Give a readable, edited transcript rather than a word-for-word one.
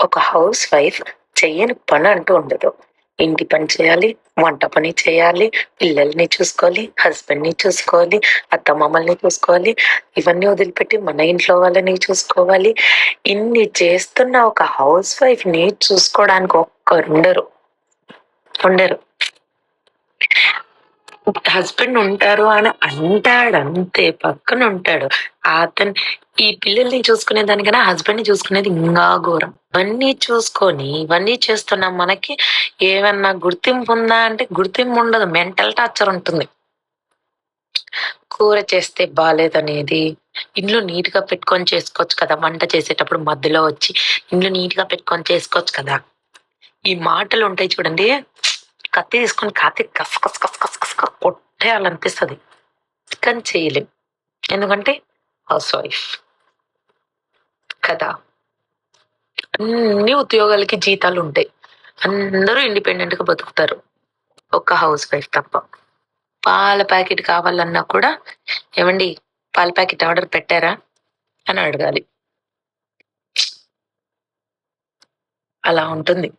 ఒక house wife చెయ్యని పని అంటూ ఉండదు. ఇంటి పని చేయాలి, వంట పని చేయాలి, పిల్లల్ని చూసుకోవాలి, హస్బెండ్ని చూసుకోవాలి, అత్తమామల్ని చూసుకోవాలి, ఇవన్నీ వదిలిపెట్టి మన ఇంట్లో వాళ్ళని చూసుకోవాలి. ఇన్ని చేస్తున్న ఒక హౌస్ వైఫ్ ని చూసుకోవడానికి ఒక్కరుండరు. ఉండరు. హస్బెండ్ ఉంటారు అని అంటాడంతే, పక్కన ఉంటాడు. అతను ఈ పిల్లల్ని చూసుకునే దానికన్నా హస్బెండ్ ని చూసుకునేది ఇంకా ఘోరం. ఇవన్నీ చేస్తున్నాం, మనకి ఏమన్నా గుర్తింపు ఉందా అంటే గుర్తింపు ఉండదు, మెంటల్ టార్చర్ ఉంటుంది. కూర చేస్తే బాలేదనేది, ఇంట్లో నీట్ గా పెట్టుకొని చేసుకోవచ్చు కదా, వంట చేసేటప్పుడు మధ్యలో వచ్చి ఇంట్లో నీట్ గా పెట్టుకొని చేసుకోవచ్చు కదా, ఈ మాటలు ఉంటాయి చూడండి, కత్తి తీసుకొని కత్తి కస్ కస్ కస్ కస్ కస్ కస్ కొట్టేయాలనిపిస్తుంది, కానీ చేయలేం. ఎందుకంటే హౌస్ వైఫ్ కదా. అన్ని ఉద్యోగాలకి జీతాలు ఉంటాయి, అందరూ ఇండిపెండెంట్ గా బతుకుతారు, ఒక్క హౌస్ వైఫ్ తప్ప. పాల ప్యాకెట్ కావాలన్నా కూడా, ఏమండి పాల ప్యాకెట్ ఆర్డర్ పెట్టారా అని అడగాలి. అలా ఉంటుంది.